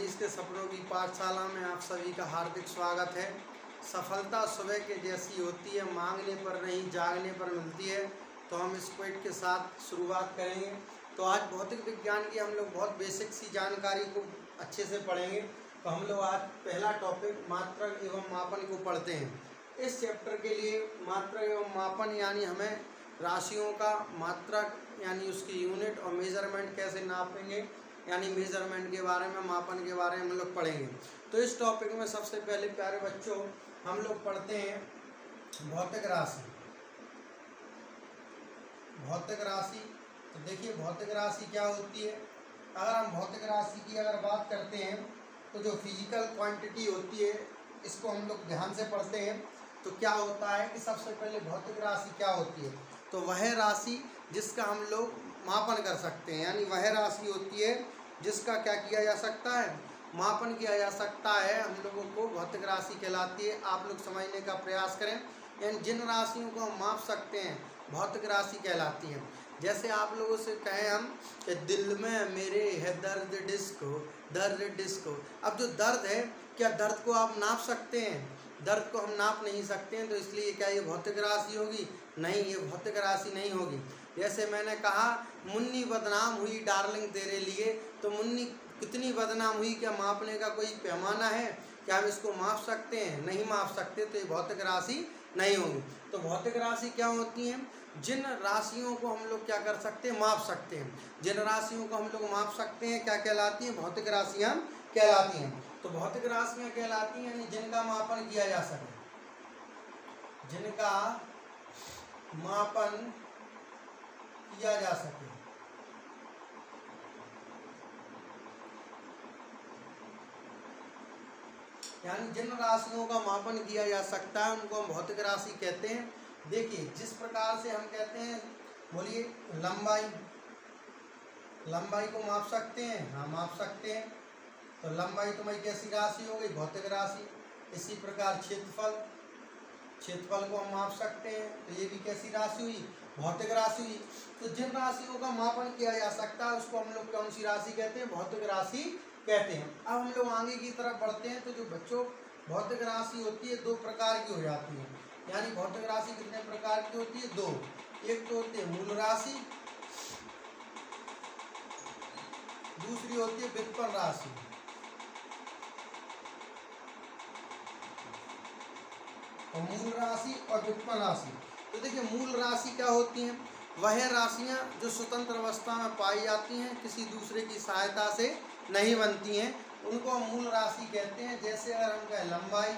मनीष के सपनों की पाठशाला में आप सभी का हार्दिक स्वागत है। सफलता सुबह के जैसी होती है, मांगने पर नहीं जागने पर मिलती है। तो हम इस क्विट के साथ शुरुआत करेंगे। तो आज भौतिक विज्ञान की हम लोग बहुत बेसिक सी जानकारी को अच्छे से पढ़ेंगे। तो हम लोग आज पहला टॉपिक मात्रक एवं मापन को पढ़ते हैं। इस चैप्टर के लिए मात्रक एवं मापन यानी हमें राशियों का मात्रक यानी उसकी यूनिट और मेजरमेंट कैसे नापेंगे यानी मेजरमेंट के बारे में, मापन के बारे में हम लोग पढ़ेंगे। तो इस टॉपिक में सबसे पहले प्यारे बच्चों हम लोग पढ़ते हैं भौतिक राशि। भौतिक राशि, तो देखिए भौतिक राशि क्या होती है। अगर हम भौतिक राशि की अगर बात करते हैं तो जो फिजिकल क्वांटिटी होती है इसको हम लोग ध्यान से पढ़ते हैं। तो क्या होता है कि सबसे पहले भौतिक राशि क्या होती है, तो वह राशि जिसका हम लोग मापन कर सकते हैं, यानी वह राशि होती है जिसका क्या किया जा सकता है, मापन किया जा सकता है, हम लोगों को भौतिक राशि कहलाती है। आप लोग समझने का प्रयास करें, यानी जिन राशियों को हम माप सकते हैं भौतिक राशि कहलाती है। जैसे आप लोगों से कहें हम कि दिल में मेरे है दर्द डिस्को, दर्द डिस्को। अब जो दर्द है, क्या दर्द को आप नाप सकते हैं? दर्द को हम नाप नहीं सकते हैं, तो इसलिए क्या ये भौतिक राशि होगी? नहीं, ये भौतिक राशि नहीं होगी। जैसे मैंने कहा मुन्नी बदनाम हुई डार्लिंग तेरे लिए, तो मुन्नी कितनी बदनाम हुई, क्या मापने का कोई पैमाना है? क्या हम इसको माप सकते हैं? नहीं माप सकते, तो ये भौतिक राशि नहीं होगी। तो भौतिक राशि क्या होती हैं? जिन राशियों को हम लोग क्या कर सकते हैं, माप सकते हैं। जिन राशियों को हम लोग माप सकते हैं क्या कहलाती हैं? भौतिक राशियाँ कहलाती हैं। तो भौतिक राशियाँ कहलाती हैं यानी जिनका मापन किया जा सके, जिनका मापन किया जा सके। यानी जिन राशियों का मापन किया जा सकता है उनको हम भौतिक राशि कहते हैं। देखिए जिस प्रकार से हम कहते हैं, बोलिए लंबाई, लंबाई को माप सकते हैं, हाँ माप सकते हैं। तो लंबाई तुम्हारी कैसी राशि हो गई? भौतिक राशि। इसी प्रकार क्षेत्रफल, क्षेत्रफल को हम माप सकते हैं, तो ये भी कैसी राशि हुई? भौतिक राशि हुई। तो जिन राशियों का मापन किया जा सकता है उसको हम लोग कौन सी राशि कहते हैं? भौतिक राशि कहते हैं। अब हम लोग आगे की तरफ बढ़ते हैं। तो जो बच्चों भौतिक राशि होती है दो प्रकार की हो जाती है। यानी भौतिक राशि कितने प्रकार की होती है? दो। एक तो होती है मूल राशि, दूसरी होती है व्युत्पन्न राशि। तो मूल राशि और व्युत्पन्न राशि। तो देखिए मूल राशि क्या होती हैं? वह राशियां जो स्वतंत्र अवस्था में पाई जाती हैं, किसी दूसरे की सहायता से नहीं बनती हैं, उनको हम मूल राशि कहते हैं। जैसे अगर हम कहें लंबाई,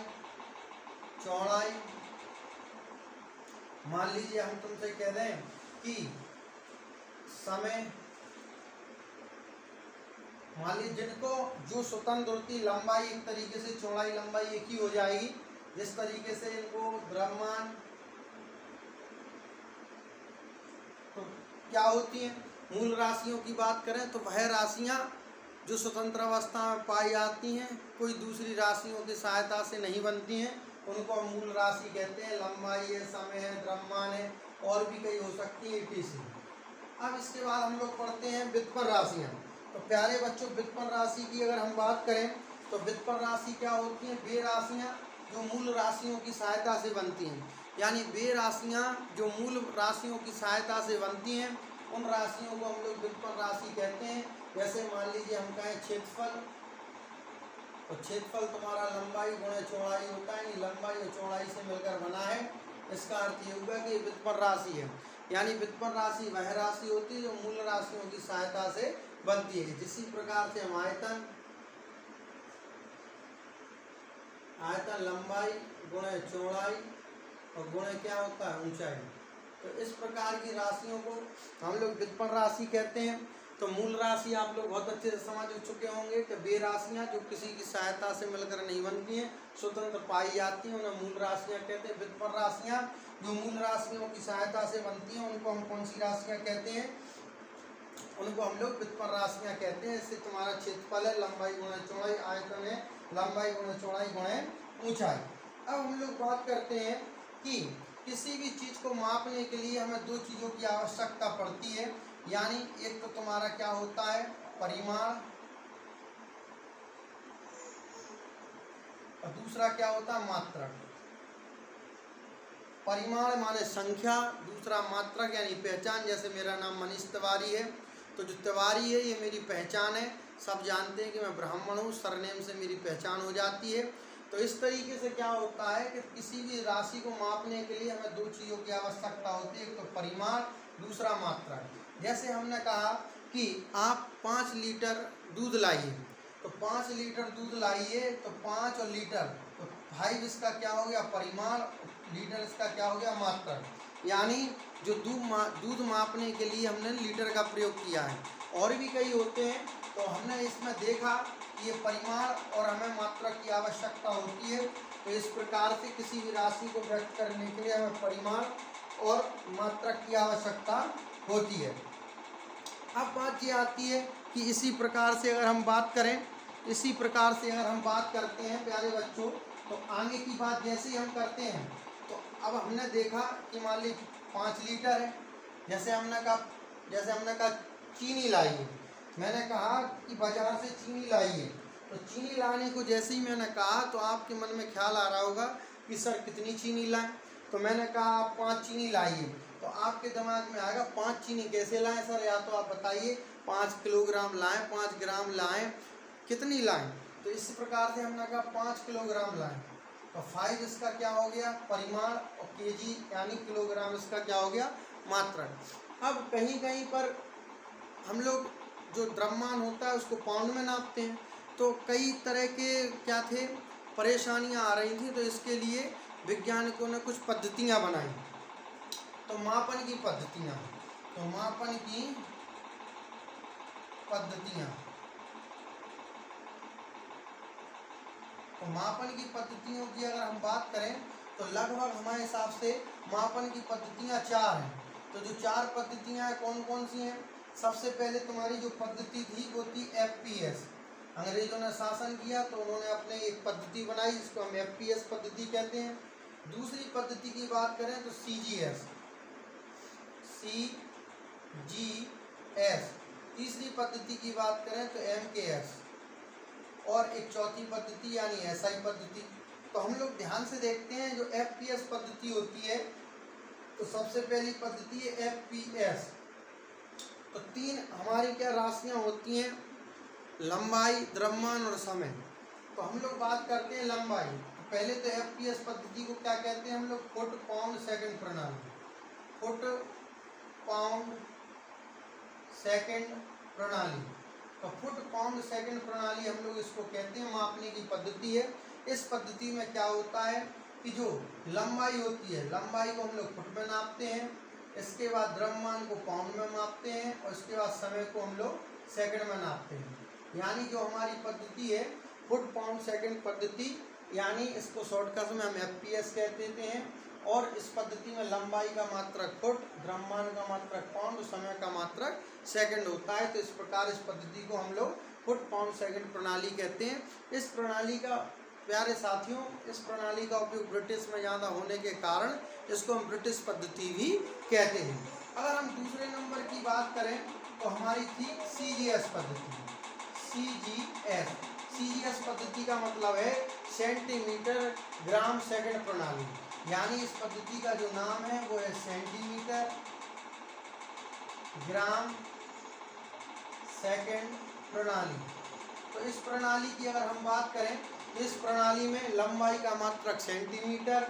चौड़ाई, मान लीजिए हम तुमसे कह दें कि समय, मान लीजिए जिनको जो स्वतंत्र होती लंबाई एक तरीके से, चौड़ाई लंबाई एक ही हो जाएगी, जिस तरीके से इनको द्रव्यमान, तो क्या होती हैं मूल राशियों की बात करें तो वह राशियां जो स्वतंत्र अवस्था में पाई जाती हैं, कोई दूसरी राशियों की सहायता से नहीं बनती हैं, उनको हम मूल राशि कहते हैं। लंबाई है, समय है, द्रव्यमान है, और भी कई हो सकती है etc। अब इसके बाद हम लोग पढ़ते हैं व्युत्पन्न राशियाँ। तो प्यारे बच्चों व्युत्पन्न राशि की अगर हम बात करें तो व्युत्पन्न राशि क्या होती हैं? वे राशियाँ जो मूल राशियों की सहायता से बनती हैं, यानी वे राशियाँ जो मूल राशियों की सहायता से बनती हैं उन राशियों को हम लोग व्युत्पन्न राशि कहते हैं। जैसे मान लीजिए हम कहें क्षेत्रफल, तो क्षेत्रफल तुम्हारा लंबाई गुणे चौड़ाई होता है, लंबाई और चौड़ाई से मिलकर बना है। इसका अर्थ ये हुआ कि व्युत्पन्न राशि है। यानी व्युत्पन्न राशि वह राशि होती है जो मूल राशियों की सहायता से बनती है। जिसी प्रकार से हम आयतन, आयतन लंबाई गुणे चौड़ाई और गुणे क्या होता है? ऊंचाई। तो इस प्रकार की राशियों को हम लोग व्युत्पन्न राशि कहते हैं। तो मूल राशि आप लोग बहुत अच्छे से समझ चुके होंगे कि वे राशियाँ जो किसी की सहायता से मिलकर नहीं बनती हैं, स्वतंत्र पाई जाती हैं, उन्हें मूल राशियाँ कहते हैं। व्युत्पन्न राशियाँ जो मूल राशियों की सहायता से बनती हैं उनको हम कौन सी राशियाँ कहते हैं? उनको हम लोग व्युत्पन्न राशियाँ कहते हैं। इससे तुम्हारा क्षेत्रफल है, लंबाई गुणे चौड़ाई, आयतन है, लंबाई गुणे चौड़ाई गुणे ऊंचाई। अब हम लोग बात करते हैं कि किसी भी चीज़ को मापने के लिए हमें दो चीज़ों की आवश्यकता पड़ती है। यानी एक तो तुम्हारा क्या होता है? परिमाण, और दूसरा क्या होता है मात्रक। परिमाण माने संख्या, दूसरा मात्रक यानी पहचान। जैसे मेरा नाम मनीष तिवारी है, तो जो तिवारी है ये मेरी पहचान है, सब जानते हैं कि मैं ब्राह्मण हूँ, सरनेम से मेरी पहचान हो जाती है। तो इस तरीके से क्या होता है कि किसी भी राशि को मापने के लिए हमें दो चीज़ों की आवश्यकता होती है, एक तो परिमाण, दूसरा मात्रक। जैसे हमने कहा कि आप 5 लीटर दूध लाइए, तो 5 लीटर दूध लाइए, तो 5 और लीटर, तो 5 इसका क्या हो गया परिमाण, लीटर इसका क्या हो गया मात्रक। यानी जो दूध मापने के लिए हमने लीटर का प्रयोग किया है। और भी कई होते हैं, तो हमने इसमें देखा कि ये परिमाण और हमें मात्रक की आवश्यकता होती है। तो इस प्रकार से किसी भी राशि को व्यक्त करने के लिए हमें परिमाण और मात्रक की आवश्यकता होती है। अब बात ये आती है कि इसी प्रकार से अगर हम बात करें, इसी प्रकार से अगर हम बात करते हैं प्यारे बच्चों, तो आगे की बात जैसे ही हम करते हैं, तो अब हमने देखा कि मान लीजिए 5 लीटर है। जैसे हमने कहा चीनी लाइए, मैंने कहा कि बाजार से चीनी लाइए, तो चीनी लाने को जैसे ही मैंने कहा तो आपके मन में ख्याल आ रहा होगा कि सर कितनी चीनी लाएं। तो मैंने कहा आप 5 चीनी लाइए, तो आपके दिमाग में आएगा 5 चीनी कैसे लाएं सर, या तो आप बताइए 5 किलोग्राम लाएं, 5 ग्राम लाएं, कितनी लाएं। तो इस प्रकार से हमने कहा 5 किलोग्राम लाएं, तो 5 इसका क्या हो गया परिमाण, और केजी यानी किलोग्राम इसका क्या हो गया मात्रक। अब कहीं कहीं पर हम लोग जो द्रव्यमान होता है उसको पाउंड में नापते हैं, तो कई तरह के क्या थे परेशानियां आ रही थी। तो इसके लिए वैज्ञानिकों ने कुछ पद्धतियां बनाई। तो मापन की पद्धतियां, तो मापन की पद्धतियां, तो मापन की पद्धतियों की अगर हम बात करें तो लगभग हमारे हिसाब से मापन की पद्धतियां 4 हैं। तो जो 4 पद्धतियां हैं कौन कौन सी हैं? सबसे पहले तुम्हारी जो पद्धति थी वो थी FPS। अंग्रेजों ने शासन किया तो उन्होंने अपने एक पद्धति बनाई जिसको हम FPS पद्धति कहते हैं। दूसरी पद्धति की बात करें तो CGS। तीसरी पद्धति की बात करें तो MKS, और एक चौथी पद्धति यानी SI पद्धति। तो हम लोग ध्यान से देखते हैं जो FPS पद्धति होती है, तो सबसे पहली पद्धति है FPS। तो 3 हमारी क्या राशियां होती हैं, लंबाई, द्रव्यमान और समय। तो हम लोग बात करते हैं लंबाई। तो पहले तो FPS पद्धति को क्या कहते हैं हम लोग, फुट पाउंड सेकंड प्रणाली। फुट पाउंड सेकंड प्रणाली, तो फुट पाउंड सेकंड प्रणाली हम लोग इसको कहते हैं, मापने की पद्धति है। इस पद्धति में क्या होता है कि जो लंबाई होती है, लंबाई को हम लोग फुट में नापते हैं, इसके बाद द्रव्यमान को पाउंड में मापते हैं, और इसके बाद समय को हम लोग सेकंड में नापते हैं। यानी जो हमारी पद्धति है फुट पाउंड सेकंड पद्धति, यानी इसको शॉर्टकट में हम FPS कह देते हैं। और इस पद्धति में लंबाई का मात्रक फुट, द्रव्यमान का मात्रक पाउंड, समय का मात्रक सेकंड होता है। तो इस प्रकार इस पद्धति को हम लोग फुट पाउंड सेकंड प्रणाली कहते हैं। इस प्रणाली का प्यारे साथियों, इस प्रणाली का उपयोग ब्रिटिश में ज़्यादा होने के कारण इसको हम ब्रिटिश पद्धति भी कहते हैं। अगर हम दूसरे नंबर की बात करें तो हमारी थी CGS पद्धति। CGS पद्धति का मतलब है सेंटीमीटर ग्राम सेकंड प्रणाली। यानी इस पद्धति का जो नाम है वो है सेंटीमीटर ग्राम सेकंड प्रणाली। तो इस प्रणाली की अगर हम बात करें, इस प्रणाली में लंबाई का मात्रक सेंटीमीटर,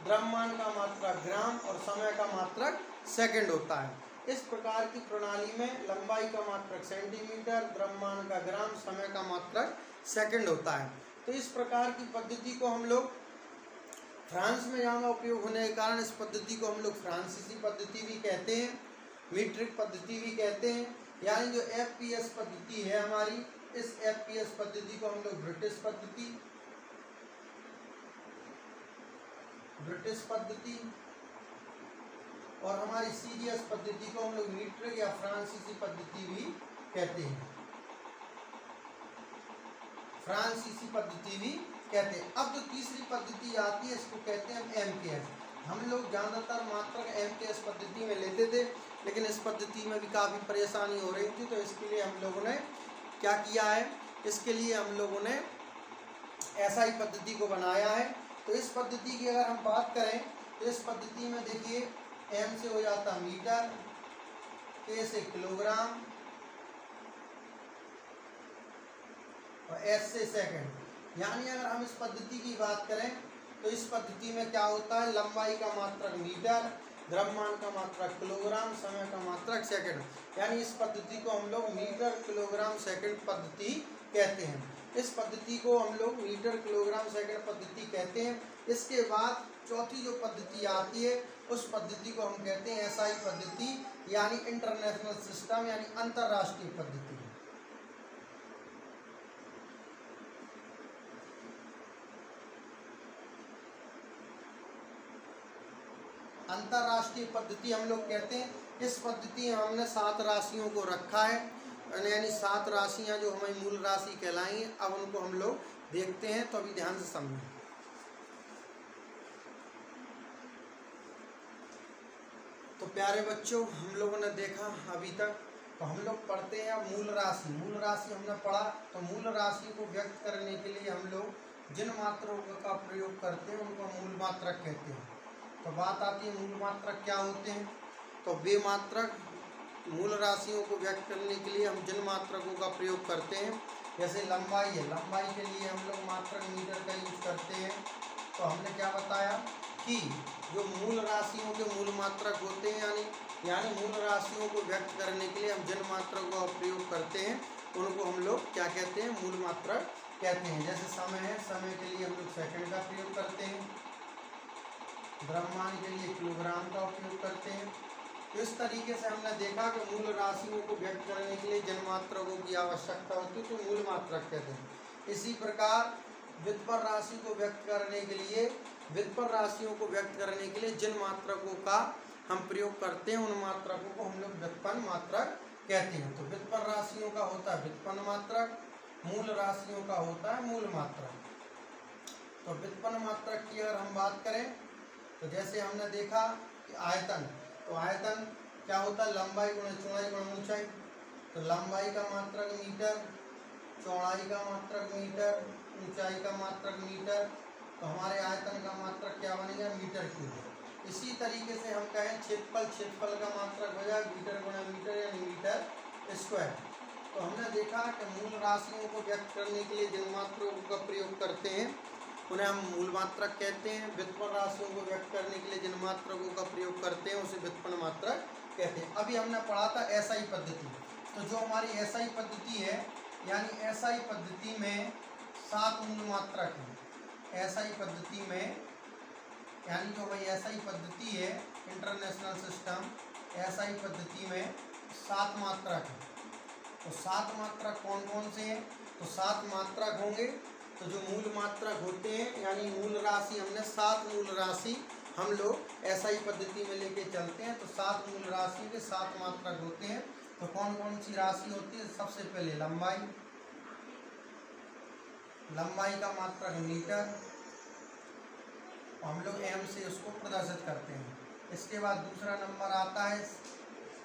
द्रव्यमान का मात्रक ग्राम और समय का मात्रक सेकंड होता है। इस प्रकार की प्रणाली में लंबाई का मात्रक सेंटीमीटर, द्रव्यमान का ग्राम, समय का मात्रक सेकंड होता है। तो इस प्रकार की पद्धति को हम लोग फ्रांस में ज़्यादा उपयोग होने के कारण इस पद्धति को हम लोग फ्रांसीसी पद्धति भी कहते हैं, मीट्रिक पद्धति भी कहते हैं। यानी जो FPS पद्धति है हमारी, इस FPS पद्धति को हम लोग ब्रिटिश पद्धति और हमारी CGS पद्धति को हम लोग मीट्रिक या फ्रांसीसी पद्धति भी कहते हैं, फ्रांसीसी पद्धति भी कहते हैं। अब जो तीसरी पद्धति आती है इसको कहते हैं हम MKS। हम लोग ज़्यादातर मात्रक MKS पद्धति में लेते थे, लेकिन इस पद्धति में भी काफ़ी परेशानी हो रही थी। तो इसके लिए हम लोगों ने क्या किया है, इसके लिए हम लोगों ने एसआई पद्धति को बनाया है। तो इस पद्धति की अगर हम बात करें तो इस पद्धति में देखिए एम से हो जाता मीटर, के से किलोग्राम और एस से सेकंड। यानी अगर हम इस पद्धति की बात करें तो इस पद्धति में क्या होता है, लंबाई का मात्रक मीटर, द्रव्यमान का मात्रक किलोग्राम, समय का मात्रक सेकंड। यानी इस पद्धति को हम लोग मीटर किलोग्राम सेकंड पद्धति कहते हैं। इस पद्धति को हम लोग मीटर किलोग्राम सेकंड पद्धति कहते हैं। इसके बाद चौथी जो पद्धति आती है उस पद्धति को हम कहते हैं एसआई पद्धति, यानी इंटरनेशनल सिस्टम, यानी अंतरराष्ट्रीय पद्धति। अंतरराष्ट्रीय पद्धति हम लोग कहते हैं। इस पद्धति में हमने 7 राशियों को रखा है, यानी 7 राशियां जो हमारी मूल राशि कहलाएंगी। अब उनको हम लोग देखते हैं, तो अभी ध्यान से समझें। तो प्यारे बच्चों, हम लोगों ने देखा अभी तक, तो हम लोग पढ़ते हैं अब मूल राशि। मूल राशि हमने पढ़ा, तो मूल राशि को व्यक्त करने के लिए हम लोग जिन मात्राओं का प्रयोग करते हैं उनको मूल मात्रक कहते हैं। तो बात आती है मूल मात्रक क्या होते हैं। तो वे मात्रक मूल राशियों को व्यक्त करने के लिए हम जिन मात्रकों का प्रयोग करते हैं, जैसे लंबाई है, लंबाई के लिए हम लोग मात्रक मीटर का यूज करते हैं। तो हमने क्या बताया कि जो मूल राशियों के मूल मात्रक होते हैं, यानी मूल राशियों को व्यक्त करने के लिए हम जिन मात्रकों का प्रयोग करते हैं उनको हम लोग क्या कहते हैं, मूल मात्रक कहते हैं। जैसे समय है, समय के लिए हम लोग सेकंड का प्रयोग करते हैं, द्रव्यमान के लिए किलोग्राम का उपयोग करते हैं। तो इस तरीके से हमने देखा कि मूल राशियों को व्यक्त करने के लिए जिन मात्रकों की आवश्यकता होती है तो मूल मात्रक कहते हैं। इसी प्रकार व्युत्पन्न राशि को व्यक्त करने के लिए, व्युत्पन्न राशियों को व्यक्त करने के लिए जिन मात्रकों का हम प्रयोग करते हैं उन मात्रकों को हम लोग व्युत्पन्न मात्रक कहते हैं। तो व्युत्पन्न राशियों का होता है व्युत्पन्न मात्रक, मूल राशियों का होता है मूल मात्रक। तो व्युत्पन्न मात्रक की अगर हम बात करें तो जैसे हमने देखा कि आयतन, तो आयतन क्या होता है, लंबाई गुणा चौड़ाई गुणा ऊंचाई। तो लंबाई का मात्रक मीटर, चौड़ाई का मात्रक मीटर, ऊंचाई का मात्रक मीटर। तो हमारे आयतन का मात्रक क्या बनेगा, मीटर क्यूब। इसी तरीके से हम कहें क्षेत्रफल, क्षेत्रफल का मात्रक हो जाए मीटर गुणा मीटर, यानी मीटर स्क्वायर। तो हमने देखा कि मूल राशियों को व्यक्त करने के लिए जिन मात्रकों का प्रयोग करते हैं उन्हें हम मूल मात्रक कहते हैं। व्युत्पन्न राशियों को व्यक्त करने के लिए जिन मात्रकों का प्रयोग करते हैं उसे व्युत्पन्न मात्रक कहते हैं। अभी हमने पढ़ा था एसआई पद्धति। तो जो हमारी एसआई पद्धति है, यानी एसआई पद्धति में 7 मूल मात्रक हैं। एसआई पद्धति में, यानी जो भाई एसआई पद्धति है इंटरनेशनल सिस्टम, एसआई पद्धति में 7 मात्रक हैं। तो 7 मात्रक कौन कौन से हैं, तो 7 मात्रक होंगे। तो जो मूल मात्रक होते हैं, यानी मूल राशि, हमने 7 मूल राशि हम लोग एसआई पद्धति में लेके चलते हैं। तो 7 मूल राशि के 7 मात्रक होते हैं। तो कौन कौन सी राशि होती है, सबसे पहले लंबाई, लंबाई का मात्रक मीटर, हम लोग एम से उसको प्रदर्शित करते हैं। इसके बाद दूसरा नंबर आता है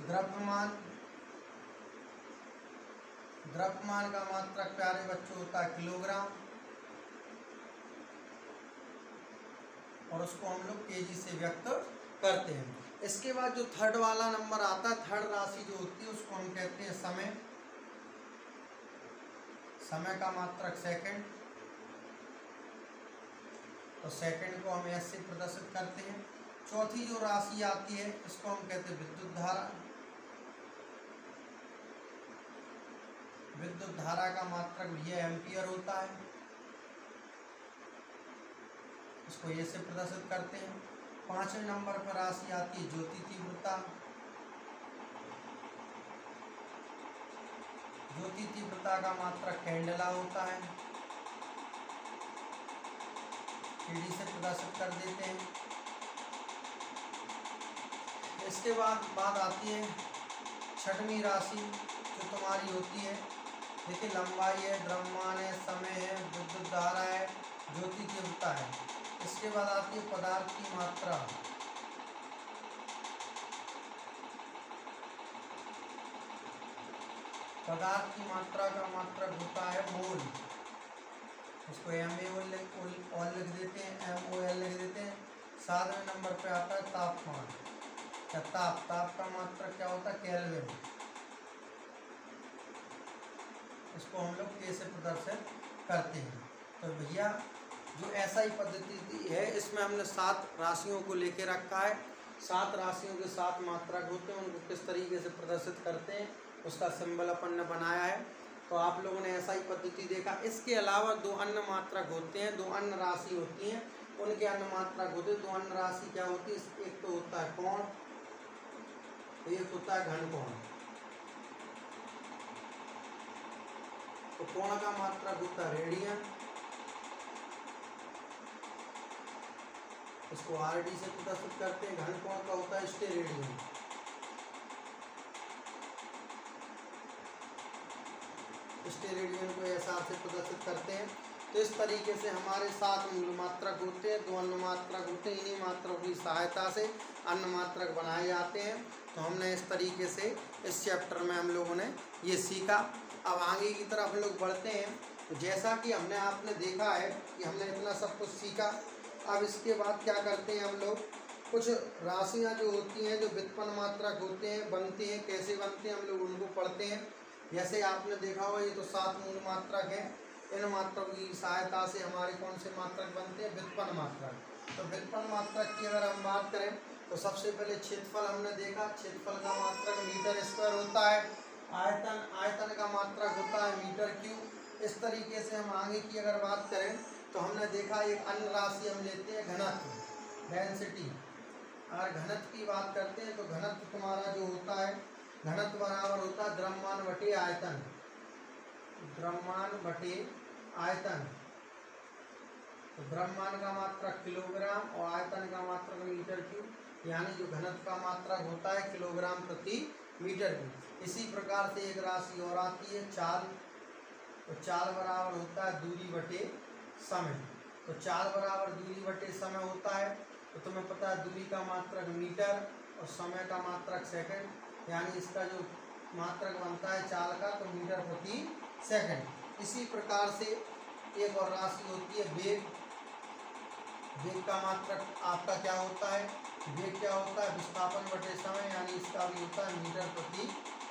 द्रव्यमान, द्रव्यमान का मात्रक प्यारे बच्चों होता है किलोग्राम, और उसको हम लोग केजी से व्यक्त करते हैं। इसके बाद जो थर्ड वाला नंबर आता है, थर्ड राशि जो होती है उसको हम कहते हैं समय, समय का मात्रक सेकंड। तो सेकंड को हम एस से प्रदर्शित करते हैं। चौथी जो राशि आती है इसको हम कहते हैं विद्युत धारा, विद्युत धारा का मात्रक भी एम्पियर होता है, इसको ये से प्रदर्शित करते हैं। 5वें नंबर पर राशि आती है ज्योति तीव्रता, ज्योति तीव्रता का मात्रक कैंडेला होता है, केडी से प्रदर्शित कर देते हैं। इसके बाद बात आती है 6वीं राशि जो तुम्हारी होती है, देखिए लंबाई है, द्रव्यमान है, समय है, विद्युत धारा है, ज्योति तीव्रता है। इसके बाद आती है पदार्थ की मात्रा, पदार्थ की मात्रा का मात्रक होता है मोल। इसको MAOL लिख देते हैं, MOL लिख देते हैं। 7वें नंबर पे आता है तापमान या ताप का मात्रक क्या होता है? केल्विन। इसको हम लोग K से प्रदर्शित करते हैं। तो भैया जो SI पद्धति है इसमें हमने 7 राशियों को लेके रखा है। 7 राशियों के 7 मात्रक होते हैं, उनको किस तरीके से प्रदर्शित करते हैं उसका सिंबल अपन ने बनाया है। तो आप लोगों ने SI पद्धति देखा। इसके अलावा 2 अन्य मात्रक होते हैं, 2 अन्य राशि होती हैं, उनके अन्य मात्रक होते हैं। 2 अन्य राशि क्या होती है? एक तो होता है कोण, एक होता है घन कोण। तो कोण का मात्रक होता है रेडियन, इसको RD से प्रदर्शित करते हैं। घन कोण का होता है स्टेरेडियन। स्टेरेडियन को SR से प्रदर्शित करते हैं। तो इस तरीके से हमारे 7 मूल मात्रक होते हैं, 2 अन्य मात्रक होते हैं। इन्हीं मात्रकों की सहायता से अन्य मात्रक बनाए जाते हैं। तो हमने इस तरीके से इस चैप्टर में हम लोगों ने ये सीखा। अब आगे की तरफ हम लोग बढ़ते हैं। तो जैसा कि आपने देखा है कि हमने इतना सब कुछ सीखा, अब इसके बाद क्या करते हैं हम लोग? कुछ राशियाँ जो होती हैं, जो व्युत्पन्न मात्रक होते हैं, बनती हैं, कैसे बनते हैं हम लोग उनको पढ़ते हैं। जैसे आपने देखा होगा ये तो 7 मूल मात्रक हैं। इन मात्रकों की सहायता से हमारे कौन से मात्रक बनते हैं? व्युत्पन्न मात्रक। तो व्युत्पन्न मात्रक की अगर हम बात करें तो सबसे पहले क्षेत्रफल हमने देखा। क्षेत्रफल का मात्रक मीटर स्क्वायर होता है। आयतन का मात्रक होता है मीटर क्यूब। इस तरीके से हम आगे की अगर बात करें तो हमने देखा एक अन्य राशि हम लेते हैं घनत्व, डेंसिटी। अगर घनत्व की बात करते हैं तो घनत्व तुम्हारा जो होता है, घनत्व बराबर होता है द्रव्यमान बटे आयतन। द्रव्यमान बटे आयतन। तो द्रव्यमान का मात्रक किलोग्राम और आयतन का मात्रक मीटर क्यूब, यानी जो घनत्व का मात्रक होता है किलोग्राम प्रति मीटर क्यूब। इसी प्रकार से एक राशि और आती है चाल। तो चाल बराबर होता है दूरी बटे समय। तो चाल बराबर दूरी बटे समय होता है। तो तुम्हें पता है दूरी का मात्रक मीटर और समय का मात्रक सेकंड, यानी इसका जो मात्रक बनता है चाल का तो मीटर प्रति सेकंड। इसी प्रकार से एक और राशि होती है वेग। वेग का मात्रक आपका क्या होता है? वेग क्या होता है? विस्थापन बटे समय, यानी इसका भी होता है मीटर प्रति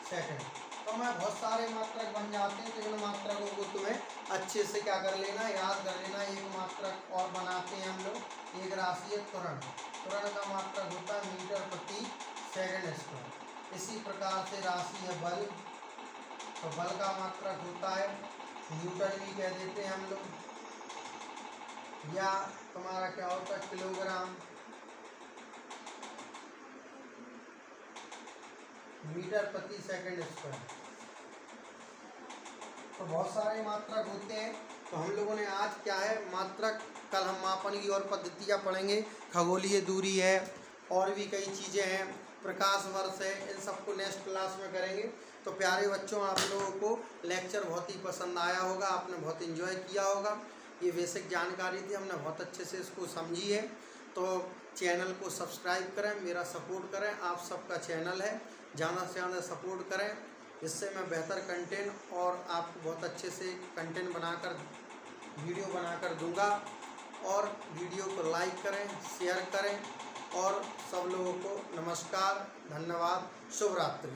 सेकंड। तो मैं बहुत सारे मात्रक बन जाते हैं। तो इन मात्रकों को तुम्हें अच्छे से क्या कर लेना, याद कर लेना। एक मात्रक और बनाते हैं हम लोग। एक राशि है त्वरण। त्वरण का मात्रक होता है मीटर प्रति सेकंड स्क्वायर। इसी प्रकार से राशि है बल। तो बल का मात्रक होता है न्यूटन भी कह देते हैं हम लोग, या तुम्हारा क्या होता है किलोग्राम मीटर प्रति सेकंड स्क्वायर। तो बहुत सारे मात्रक होते हैं। तो हम लोगों ने आज क्या है मात्रक, कल हम मापन की और पद्धतियाँ पढ़ेंगे। खगोलीय दूरी है और भी कई चीज़ें हैं, प्रकाश वर्ष है, इन सबको नेक्स्ट क्लास में करेंगे। तो प्यारे बच्चों, आप लोगों को लेक्चर बहुत ही पसंद आया होगा, आपने बहुत एंजॉय किया होगा। ये बेसिक जानकारी थी, हमने बहुत अच्छे से इसको समझी है। तो चैनल को सब्सक्राइब करें, मेरा सपोर्ट करें। आप सबका चैनल है, ज़्यादा से ज़्यादा सपोर्ट करें, इससे मैं बेहतर कंटेंट और आपको बहुत अच्छे से कंटेंट बनाकर वीडियो बनाकर दूंगा। और वीडियो को लाइक करें, शेयर करें। और सब लोगों को नमस्कार, धन्यवाद, शुभ रात्रि।